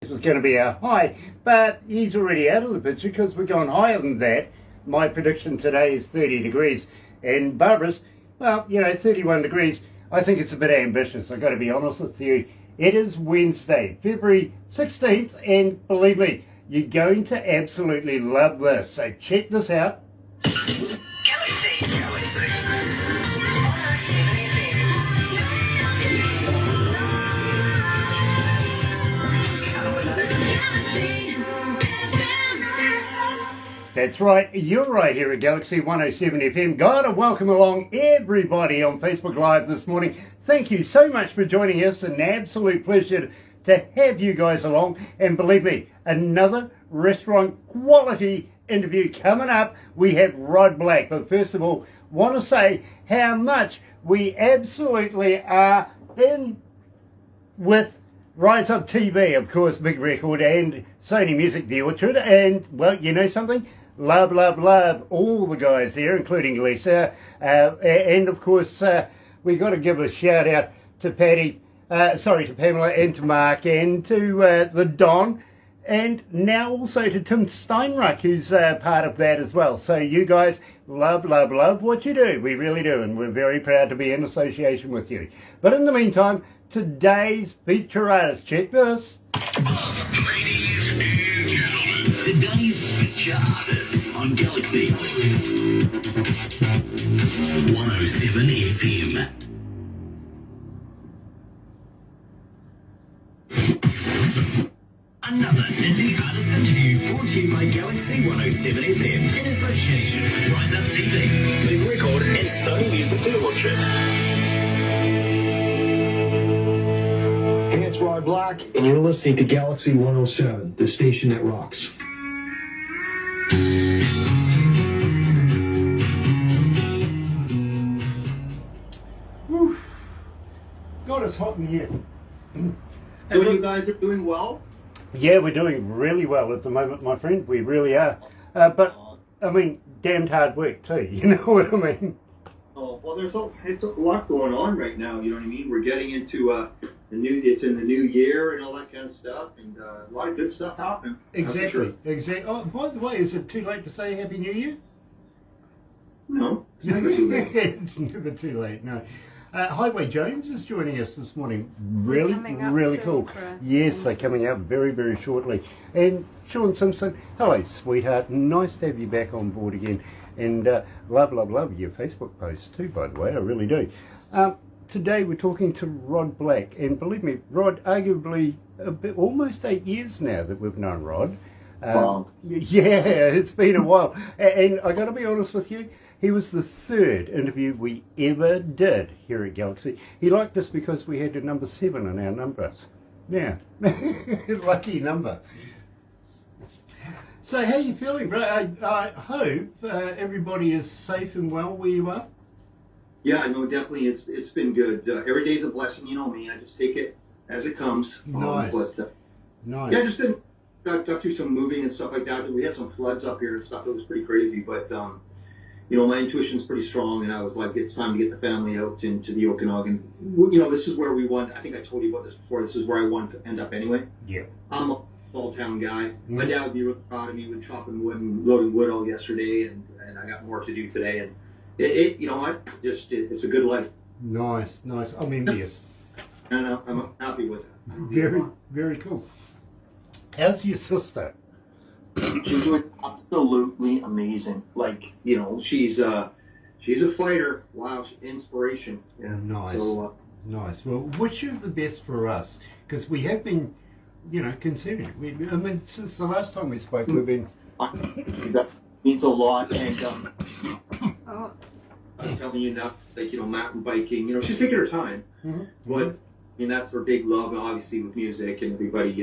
Was going to be our high, but he's already out of the picture because we're going higher than that. My prediction today is 30 degrees, and Barbara's, well, 31 degrees. I think it's a bit ambitious, I've got to be honest with you. It is Wednesday, February 16th, and believe me, you're going to absolutely love this. So check this out. Galaxy 107 That's right, you're right here at Galaxy 107 FM. Gotta welcome along everybody on Facebook Live this morning. Thank you so much for joining us. An absolute pleasure to have you guys along. And believe me, another restaurant quality interview coming up. We have Rod Black. But first of all, want to say how much we absolutely are in with Rise Up TV, of course, big record, and Sony Music, The Orchard, and, well, you know something? Love all the guys there, including Lisa, and of course, we got to give a shout out to to Pamela, and to Mark, and to the Don, and now also to Tim Steinruck, who's part of that as well. So you guys love what you do. We really do, and we're very proud to be in association with you. But in the meantime, today's feature artist, check this. Ladies and gentlemen, today's feature artists on Galaxy 107 FM. Another indie artist interview brought to you by Galaxy 107 FM in association with Rise Up TV, Big Record, and Sony Music The Orchard. Hey, it's Rod Black, and you're listening to Galaxy 107, the station that rocks. Whew. God, it's hot in here. So you guys are doing well? Yeah, we're doing really well at the moment, my friend. We really are. But, I mean, damned hard work too, you know what I mean? Oh, well, it's a lot going on right now, you know what I mean? We're getting into it's in the new year and all that kind of stuff, and a lot of good stuff happening. Exactly. Oh, by the way, is it too late to say Happy New Year? No, it's never too late. It's never too late, no. Highway Jones is joining us this morning. Really cool. Yes, they're coming out very shortly. And Sean Simpson, hello, sweetheart. Nice to have you back on board again. And love your Facebook posts too, by the way. I really do. Today we're talking to Rod Black. And believe me, Rod, arguably almost 8 years now that we've known Rod. Wow. Yeah, it's been a while. And I got to be honest with you, he was the third interview we ever did here at Galaxy. He liked us because we had a number 7 in our numbers. Yeah, lucky number. So how are you feeling, bro? I hope everybody is safe and well where you are. Yeah, no, definitely it's been good. Every day's a blessing, you know me. I just take it as it comes. Nice. Nice. Yeah, just got through some moving and stuff like that. We had some floods up here and stuff. It was pretty crazy, but my intuition's pretty strong, and I was like, it's time to get the family out into the Okanagan. This is where we want. I think I told you about this before. This is where I wanted to end up anyway. Yeah. I'm a small town guy. My dad would be really proud of me with chopping wood and loading wood all yesterday, and I got more to do today. And you know what? It's a good life. Nice. I'm envious. And I'm happy with it. Very cool. How's your sister? She's doing absolutely amazing. Like, she's a fighter. Wow, inspiration. Yeah. Nice. So, nice. Well, wish you the best for us, because we have been, concerned. Since the last time we spoke, we've been. That means a lot, and I was telling you now, like, mountain biking. She's taking her time, but. That's her big love, and obviously with music and everybody,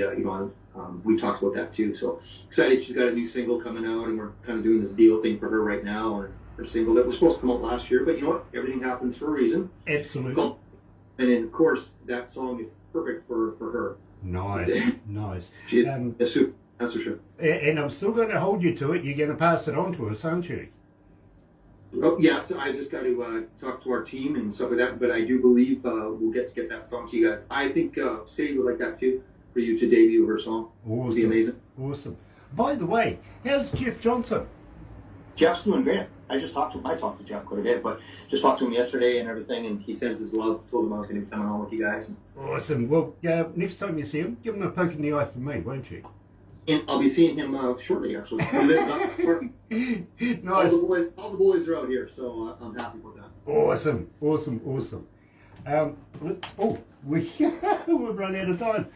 we talked about that too. So excited. She's got a new single coming out, and we're kind of doing this deal thing for her right now. And her single that was supposed to come out last year, but you know what? Everything happens for a reason. Absolutely. And then, of course, that song is perfect for her. Nice, nice. She's a super, that's for sure. And I'm still going to hold you to it. You're going to pass it on to us, aren't you? Oh, yes, I just got to talk to our team and stuff like that, but I do believe we'll get that song to you guys. I think Sadie would like that too, for you to debut her song. Awesome. It'd be amazing. Awesome. By the way, how's Jeff Johnson? Jeff's doing great. I talked to Jeff quite a bit, but just talked to him yesterday and everything, and He sends his love, told him I was going to be coming on with you guys. Awesome. Well, next time you see him, give him a poke in the eye for me, won't you? And I'll be seeing him shortly, actually. He lives not far. Nice. All the boys are out here, so I'm happy with that. Awesome. We've run out of time.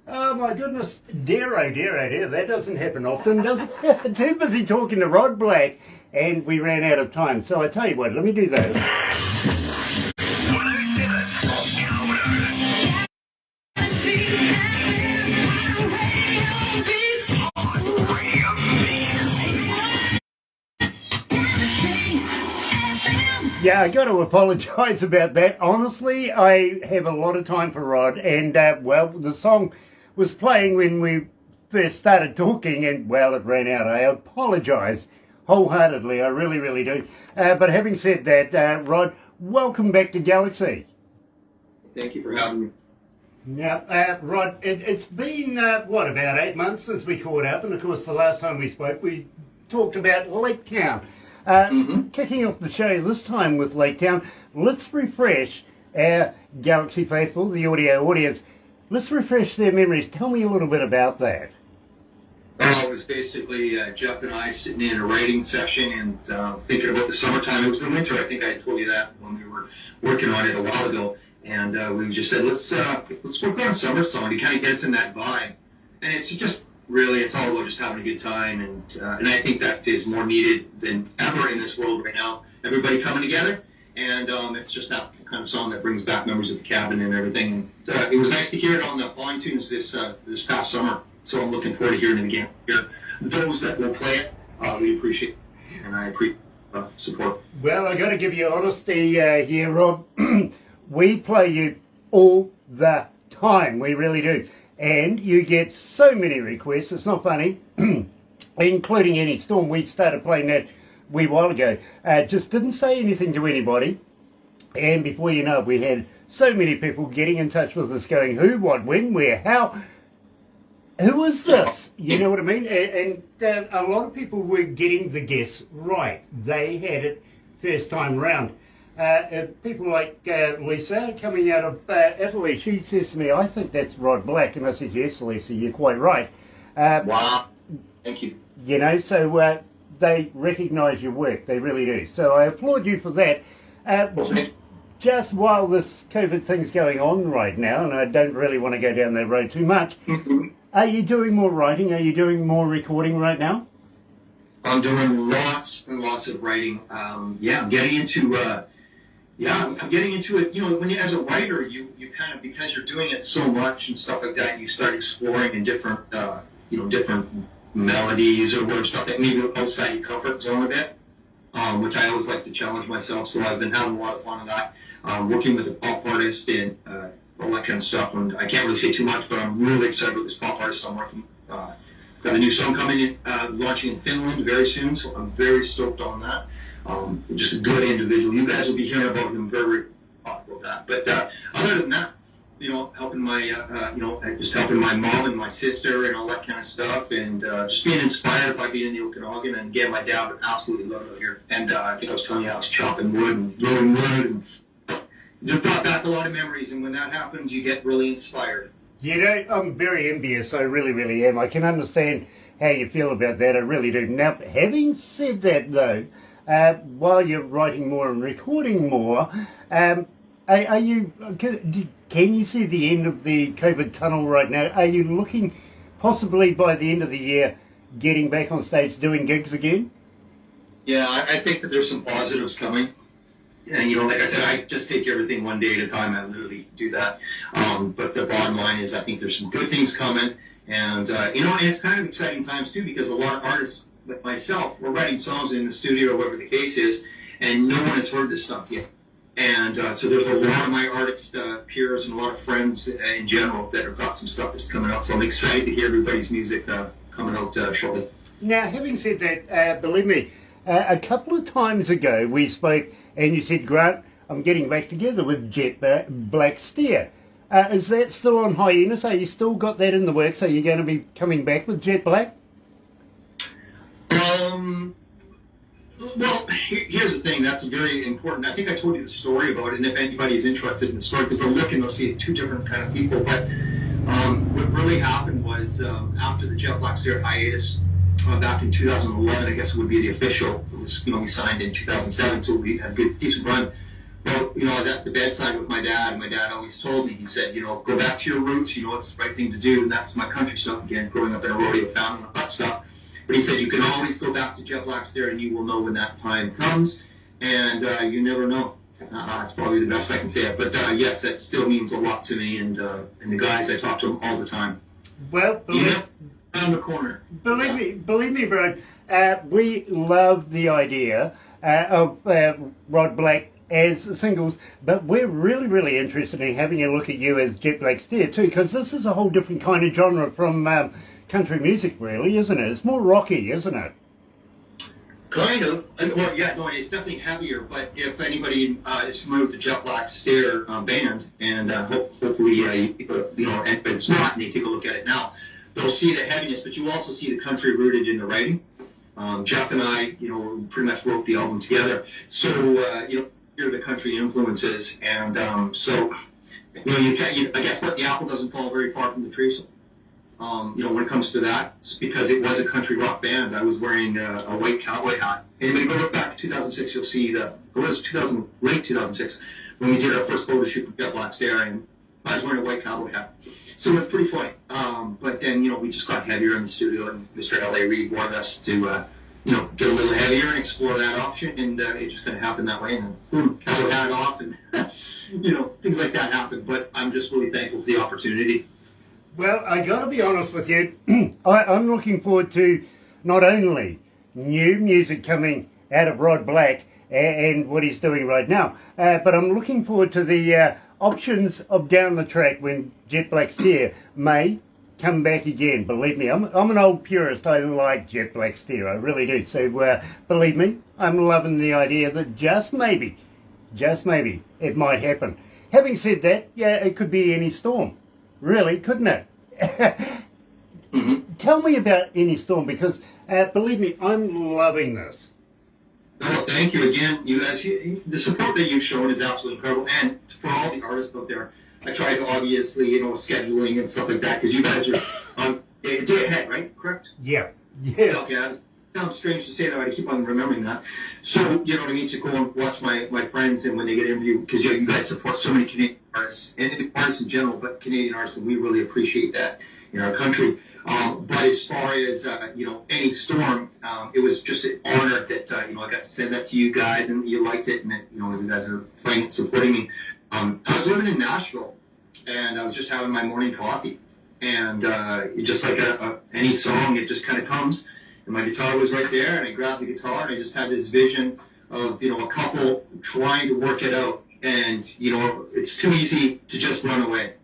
Oh my goodness, dear, that doesn't happen often, does it? Too busy talking to Rod Black, and we ran out of time. So I tell you what, let me do that. 107. Yeah, I got to apologise about that. Honestly, I have a lot of time for Rod, and well, the song was playing when we first started talking, and well, it ran out. I apologise wholeheartedly, I really, really do. But having said that, Rod, welcome back to Galaxy. Thank you for having me. Now, Rod, it's been, about 8 months since we caught up, and of course the last time we spoke we talked about Lake Town. Kicking off the show this time with Lake Town, let's refresh our Galaxy faithful, the audio audience. Let's refresh their memories. Tell me a little bit about that. It was basically Jeff and I sitting in a writing session and thinking about the summertime. It was the winter. I think I told you that when we were working on it a while ago. And we just said, let's work on a summer song to kind of get us in that vibe. And it's just really, it's all about just having a good time. And I think that is more needed than ever in this world right now. Everybody coming together. And it's just that kind of song that brings back memories of the cabin and everything. And it was nice to hear it on the iTunes this past summer. So I'm looking forward to hearing it again. Here, those that will play it, we appreciate it, and I appreciate support. Well, I got to give you honesty here, Rob. We play you all the time. We really do. And you get so many requests. It's not funny, including Any Storm. We started playing that a wee while ago. Just didn't say anything to anybody. And before you know it, we had so many people getting in touch with us going, who, what, when, where, how. Who is this? You know what I mean? And a lot of people were getting the guess right. They had it first time round. People like Lisa coming out of Italy, she says to me, I think that's Rod Black. And I said, yes, Lisa, you're quite right. Wow. Thank you. You know, so they recognise your work. They really do. So I applaud you for that. Just while this COVID thing's going on right now, and I don't really want to go down that road too much, are you doing more writing? Are you doing more recording right now? I'm doing lots and lots of writing. I'm getting into I'm getting into it. You know, when you, as a writer, you kind of, because you're doing it so much and stuff like that, you start exploring in different different melodies or whatever, stuff that maybe outside your comfort zone a bit, which I always like to challenge myself. So I've been having a lot of fun with that. Working with a pop artist and all that kind of stuff. And I can't really say too much, but I'm really excited with this pop artist I'm working. Got a new song coming in, launching in Finland very soon, so I'm very stoked on that. Just a good individual. You guys will be hearing about him very about that. But other than that, you know, helping my just helping my mom and my sister and all that kind of stuff, and just being inspired by being in the Okanagan. And again, my dad would absolutely love it here. And I think I was telling you I was chopping wood and blowing wood and just brought back a lot of memories, and when that happens, you get really inspired. You know, I'm very envious. I really, really am. I can understand how you feel about that. I really do. Now, having said that, though, while you're writing more and recording more, are you? Can you see the end of the COVID tunnel right now? Are you looking, possibly by the end of the year, getting back on stage doing gigs again? Yeah, I think that there's some positives coming. And, you know, like I said, I just take everything one day at a time. I literally do that. But the bottom line is I think there's some good things coming. And it's kind of exciting times too, because a lot of artists like myself, we're writing songs in the studio or whatever the case is, and no one has heard this stuff yet. And so there's a lot of my artist peers and a lot of friends in general that have got some stuff that's coming out. So I'm excited to hear everybody's music coming out shortly. Now, having said that, believe me, a couple of times ago we spoke and you said, Grant, I'm getting back together with Jet Black Steer. Is that still on hiatus? Are you still got that in the works? Are you going to be coming back with Jet Black? Well, here's the thing. That's very important. I think I told you the story about it, and if anybody is interested in the story, because they'll look and they'll see two different kind of people. But what really happened was after the Jet Black Steer hiatus, back in 2011, I guess it would be the official. It was, we signed in 2007, so we had a good, decent run. Well, I was at the bedside with my dad, and my dad always told me, he said, go back to your roots, it's the right thing to do, and that's my country stuff again, growing up in a rodeo family, and that stuff. But he said, you can always go back to Jet Black Steer, and you will know when that time comes, and you never know. That's probably the best I can say it. But yes, that still means a lot to me, and the guys, I talk to them all the time. Well, on the corner. Believe me, bro, we love the idea of Rod Black as singles, but we're really, really interested in having a look at you as Jet Black Steer too, because this is a whole different kind of genre from country music, really, isn't it? It's more rocky, isn't it? Kind of. Well, yeah, no, it's definitely heavier, but if anybody is familiar with the Jet Black Steer band, and hopefully, and if it's not, and they take a look at it now, they'll see the heaviness, but you also see the country rooted in the writing. Jeff and I, pretty much wrote the album together. So, hear the country influences, and so, you can't, I guess what, the apple doesn't fall very far from the tree. So, when it comes to that, it's because it was a country rock band. I was wearing a white cowboy hat. Anybody go look back to 2006, you'll see that it was late 2006 when we did our first photo shoot with Jet Black Steer, and I was wearing a white cowboy hat. So it was pretty funny. But then, we just got heavier in the studio, and Mr. L.A. Reid wanted us to, get a little heavier and explore that option, and it just kind of happened that way, and then boom, cowboy hat off, and, things like that happened. But I'm just really thankful for the opportunity. Well, I got to be honest with you, I'm looking forward to not only new music coming out of Rod Black and what he's doing right now, but I'm looking forward to the options of down the track when Jet Black Steer may come back again. Believe me, I'm an old purist. I like Jet Black Steer, I really do. So believe me, I'm loving the idea that just maybe, it might happen. Having said that, yeah, it could be any storm. Really, couldn't it? Mm-hmm. Tell me about Any Storm, because believe me, I'm loving this. Oh, thank you again. You guys, the support that you've shown is absolutely incredible. And for all the artists out there, I try to obviously, scheduling and stuff like that, because you guys are on a day ahead, right? Correct? Yeah. Okay, it sounds strange to say that, but I keep on remembering that. So, you know what I mean, to go and watch my friends, and when they get interviewed, because you guys support so many Canadian artists, and artists in general, but Canadian artists, and we really appreciate that in our country. But as far as, Any Storm, it was just an honor that, I got to send that to you guys, and you liked it, and that, you guys are playing it, supporting me. I was living in Nashville, and I was just having my morning coffee, and just like any song, it just kind of comes. And my guitar was right there, and I grabbed the guitar, and I just had this vision of, a couple trying to work it out. And, it's too easy to just run away.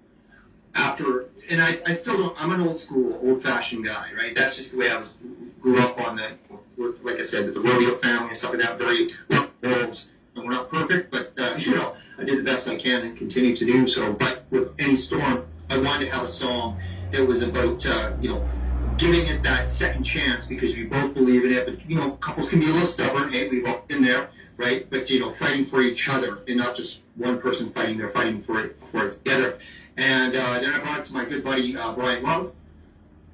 And I still don't, I'm an old-fashioned guy, right? That's just the way I grew up on like I said, with the rodeo family and stuff like that, very wolves. And we're not perfect, but, I did the best I can and continue to do so. But with Any Storm, I wanted to have a song that was about, giving it that second chance, because we both believe in it. But, couples can be a little stubborn. Hey, we've all been there, right? But, fighting for each other, and not just one person fighting, they're fighting for it together. And then I brought it to my good buddy, Brian Love.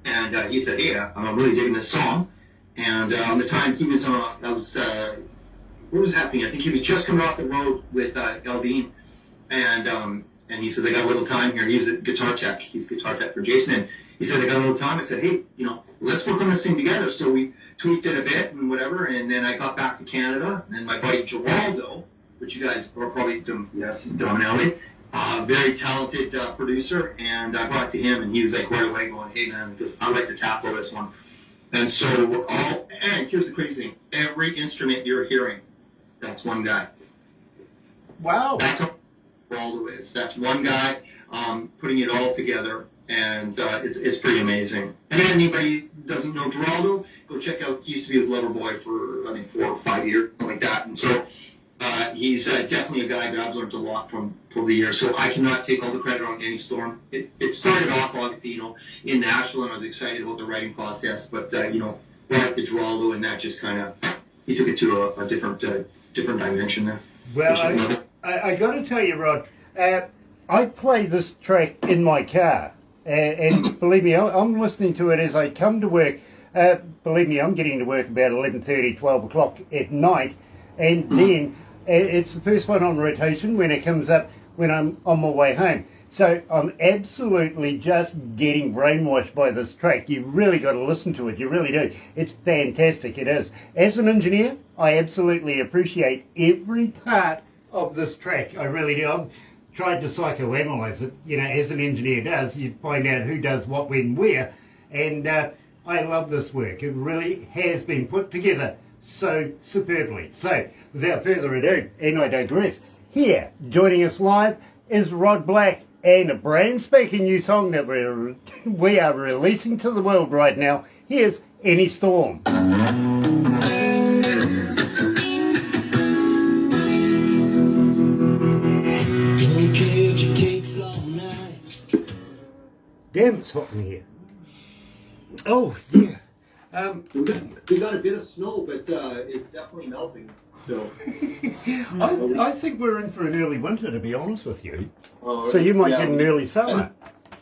And he said, hey, I'm really digging this song. And on the time he was on, what was happening? I think he was just coming off the road with Eldine. And he says, I got a little time here. He's a guitar tech. He's guitar tech for Jason. And he said, I got a little time. I said, hey, let's work on this thing together. So we tweaked it a bit and whatever. And then I got back to Canada. And my buddy Geraldo, which you guys are probably, yes, Dom and Ellie, very talented producer, and I brought it to him, and he was like right away going, "Hey man, because I like to tackle this one." And so, and here's the crazy thing: every instrument you're hearing, that's one guy. Wow. That's all Geraldo is. That's one guy putting it all together, and it's pretty amazing. And if anybody doesn't know Geraldo, go check out. He used to be with Loverboy for I think 4 or 5 years, something like that. And so he's definitely a guy that I've learned a lot from over the years. So I cannot take all the credit on any storm. It started off obviously, in Nashville, and I was excited about the writing process. But brought it to Geraldo, and that just kind of he took it to a different dimension there. Well, I got to tell you, Rod, I play this track in my car, and believe me, I'm listening to it as I come to work. Believe me, I'm getting to work about 11:30, 12 o'clock at night, and then it's the first one on rotation when it comes up when I'm on my way home. So I'm absolutely just getting brainwashed by this track. You really got to listen to it. You really do. It's fantastic. It is. As an engineer, I absolutely appreciate every part of this track. I really do. I've tried to psychoanalyze it, as an engineer does. You find out who does what, when, where. And I love this work. It really has been put together so superbly. So, without further ado, and I digress, here, joining us live is Rod Black, and a brand spanking new song that we are releasing to the world right now. Here's Any Storm. Damn, it's hot in here. Oh, yeah. We got a bit of snow, but it's definitely melting. So I think we're in for an early winter, to be honest with you. Oh, So you might get an early summer.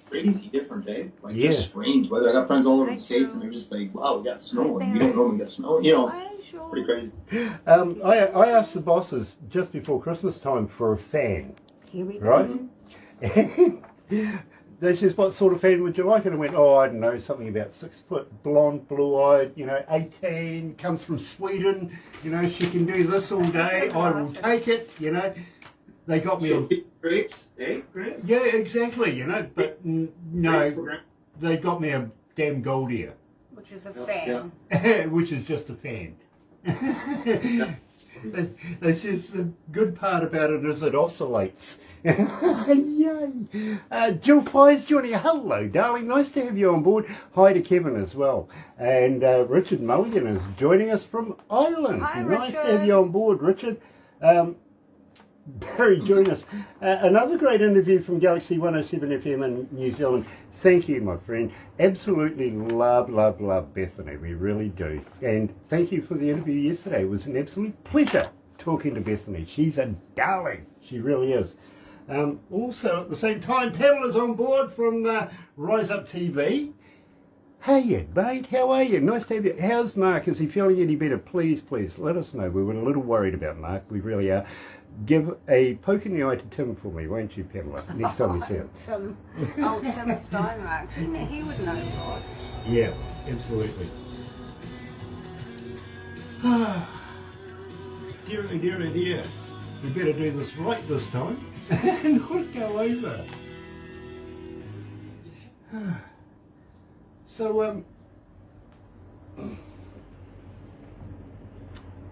Crazy different, eh? Like Yeah. just strange weather. I got friends all over the States, and they're just like, wow, we got snow, and we don't normally get snow. Pretty crazy. I asked the bosses just before Christmas time for a fan. Here we go. Right? They says, what sort of fan would you like? And I went, I don't know, something about 6 foot, blonde, blue-eyed, 18, comes from Sweden, she can do this all day, I will take it, They got me grapes, eh? Yeah, exactly, but no, they got me a damn gold ear. Which is a fan. Which is just a fan. They says the good part about it is it oscillates. Yay! Jill Fye's joining you. Hello, darling. Nice to have you on board. Hi to Kevin as well. And Richard Mulligan is joining us from Ireland. Hi, nice to Richard. have you on board, Richard. Barry, join us. Another great interview from Galaxy 107 FM in New Zealand. Thank you, my friend. Absolutely love Bethany. We really do. And thank you for the interview yesterday. It was an absolute pleasure talking to Bethany. She's a darling. She really is. Also, at the same time, Pamela's on board from Rise Up TV. Hey, mate, how are you? Nice to have you. How's Mark? Is he feeling any better? Please, let us know. We were a little worried about Mark. We really are. Give a poke in the eye to Tim for me, won't you, Pamela? Next time we see him. Tim Steinrach. He would know, Rod. Yeah, absolutely. Dear. We better do this right this time and not go over. So,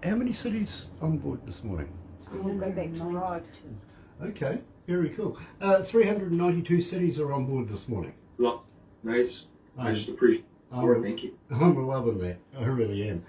how many cities on board this morning? We'll go back to Rod. Okay, very cool. 392 cities are on board this morning. Look, nice. I just appreciate it. Thank you. I'm loving that. I really am.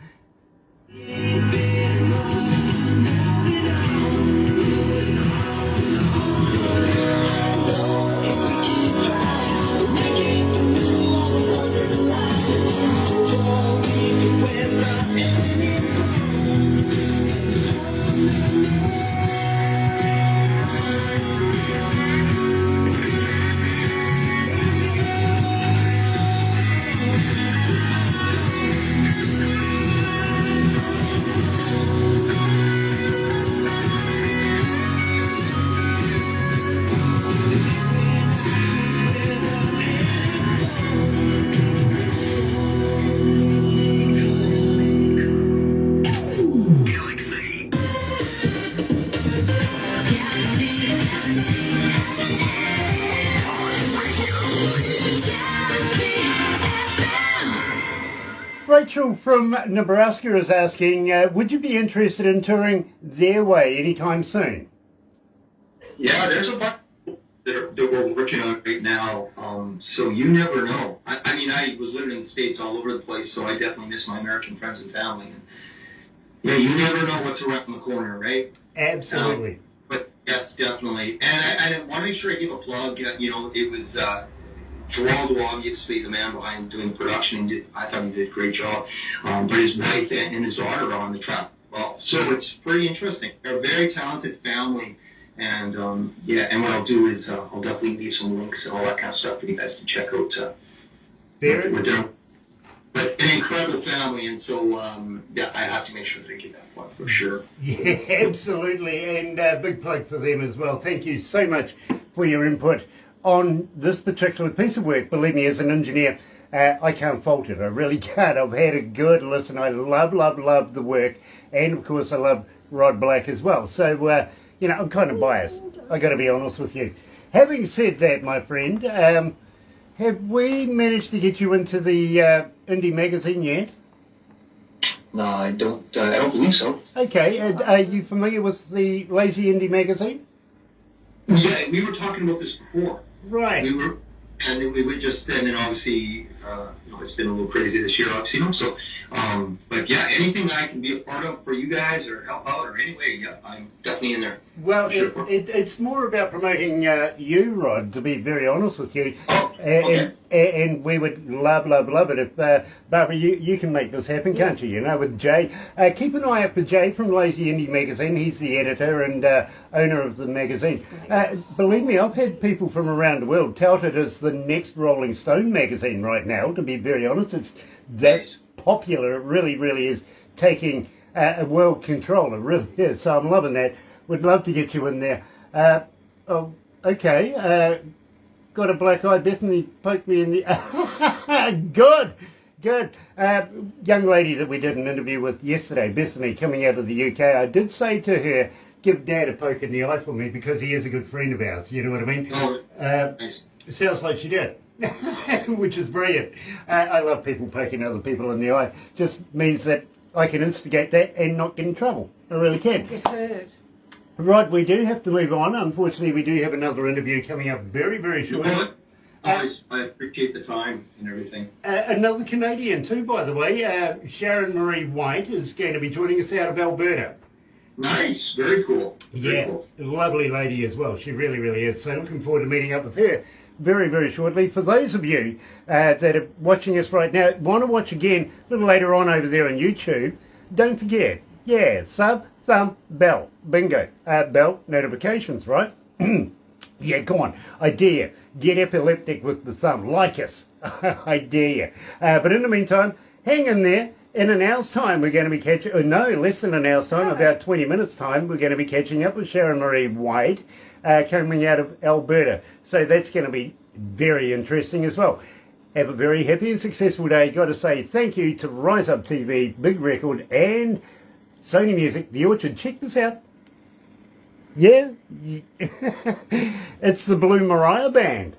Mitchell from Nebraska is asking, would you be interested in touring their way anytime soon? Yeah, there's a bunch that we're working on right now. So you never know. I mean, I was living in the States all over the place, so I definitely miss my American friends and family. And, yeah, you never know what's around the corner, right? Absolutely. But yes, definitely. And I want to make sure I give a plug. You know, it was Geraldo, obviously, the man behind doing the production. I thought he did a great job. But his wife and his daughter are on the track. Well, so it's pretty interesting. They're a very talented family. And yeah, and what I'll do is I'll definitely leave some links and all that kind of stuff for you guys to check out. With them. But an incredible family, and so yeah, I have to make sure that I give that plug for sure. Yeah, absolutely, and big plug for them as well. Thank you so much for your input on this particular piece of work. Believe me, as an engineer, I can't fault it. I really can't. I've had a good listen. I love the work, and of course, I love Rod Black as well. So. You know, I'm kind of biased. I got to be honest with you. Having said that, my friend, have we managed to get you into the indie magazine yet? No, I don't believe so. Okay, are you familiar with the Lazy Indie magazine? Yeah, we were talking about this before. Right. We were, and then we would just, and then obviously, you know, it's been a little crazy this year, obviously, you know. So, but yeah, anything I can be a part of for you guys or help out or any way, yeah, I'm definitely in there. Well, sure. it's more about promoting you, Rod, to be very honest with you. Oh, okay. And we would love it if, Barbara, you can make this happen, can't you? You know, with Jay. Keep an eye out for Jay from Lazy Indie Magazine. He's the editor and owner of the magazine. Believe me, I've had people from around the world tout it as the next Rolling Stone magazine right now, to be very honest. It's that popular. It really is taking world control. It really is. So I'm loving that. Would love to get you in there. Okay. Got a black eye. Bethany poked me in the... Good. Young lady that we did an interview with yesterday, Bethany, coming out of the UK, I did say to her, give Dad a poke in the eye for me because he is a good friend of ours. You know what I mean? Oh, nice. Sounds like she did. Which is brilliant. I love people poking other people in the eye. Just means that I can instigate that and not get in trouble. I really can. Get hurt. Right, we do have to move on. Unfortunately, we do have another interview coming up very shortly. You know what? I appreciate the time and everything. Another Canadian too, by the way. Sharon Marie White is going to be joining us out of Alberta. Nice. Very cool. Very cool. Lovely lady as well. She really is. So looking forward to meeting up with her very shortly. For those of you that are watching us right now, want to watch again a little later on over there on YouTube, don't forget, sub, thumb, bell. Bingo. Bell notifications, right? Yeah, go on. I dare you. Get epileptic with the thumb. Like us. I dare you. But in the meantime, hang in there. In an hour's time, we're going to be catching... less than an hour's time, about 20 minutes' time, we're going to be catching up with Sharon Marie White, coming out of Alberta. So that's going to be very interesting as well. Have a very happy and successful day. Got to say thank you to Rise Up TV, Big Record, and Sony Music, The Orchard. Check this out. Yeah? It's the Blue Mariah Band.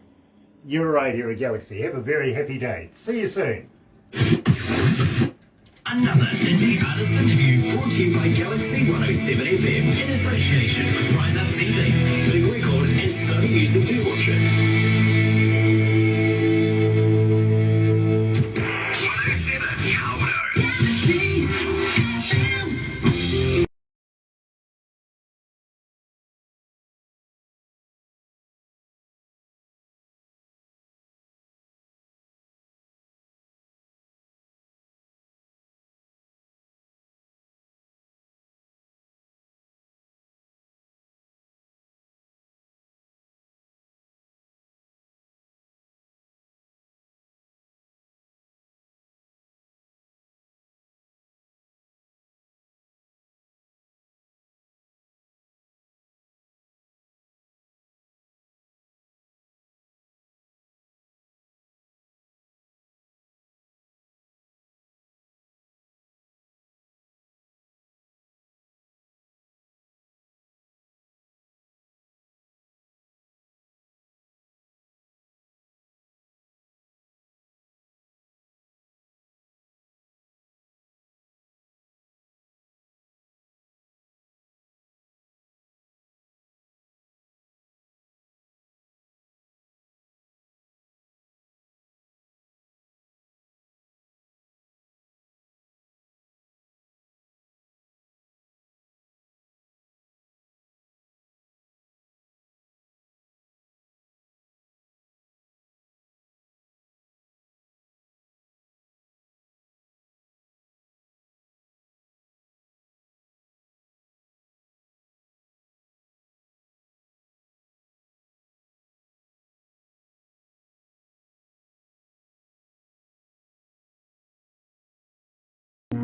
You're right here at Galaxy. Have a very happy day. See you soon. Another indie artist interview brought to you by Galaxy 107 FM in association with Rise Up TV, Big Record, and Sony Music The Orchard.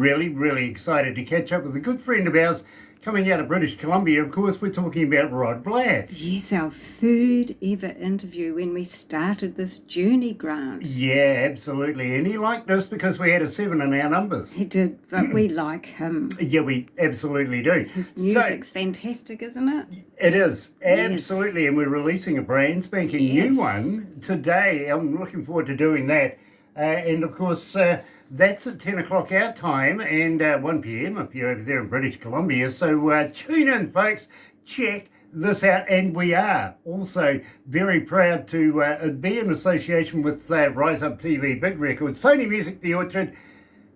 really, really excited to catch up with a good friend of ours coming out of British Columbia. Of course, we're talking about Rod Black. Yes, our third ever interview when we started this journey, Grant. Yeah, absolutely. And he liked us because we had a 7 in our numbers. He did, but we like him. Yeah, we absolutely do. His music's fantastic, isn't it? It is, absolutely. And we're releasing a brand spanking new one today. I'm looking forward to doing that. And of course, that's at 10 o'clock our time and 1 p.m. if you're over there in British Columbia. So tune in, folks. Check this out. And we are also very proud to be in association with Rise Up TV, Big Records, Sony Music, The Orchard.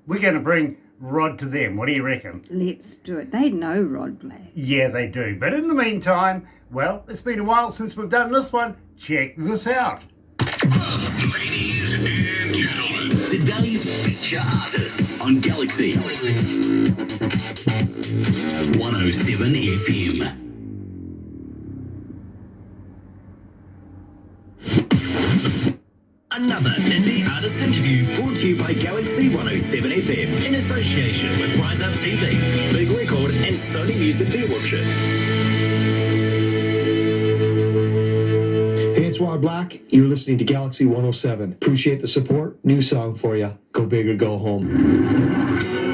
We're going to bring Rod to them. What do you reckon? Let's do it. They know Rod Black. Yeah, they do. But in the meantime, well, it's been a while since we've done this one. Check this out. Ladies and gentlemen, today's feature artists on Galaxy 107 FM. Another indie artist interview brought to you by Galaxy 107 FM in association with Rise Up TV, Big Record, and Sony Music The Orchard. Hey, it's Rod Black. You're listening to Galaxy 107. Appreciate the support. New song for you. Go big or go home.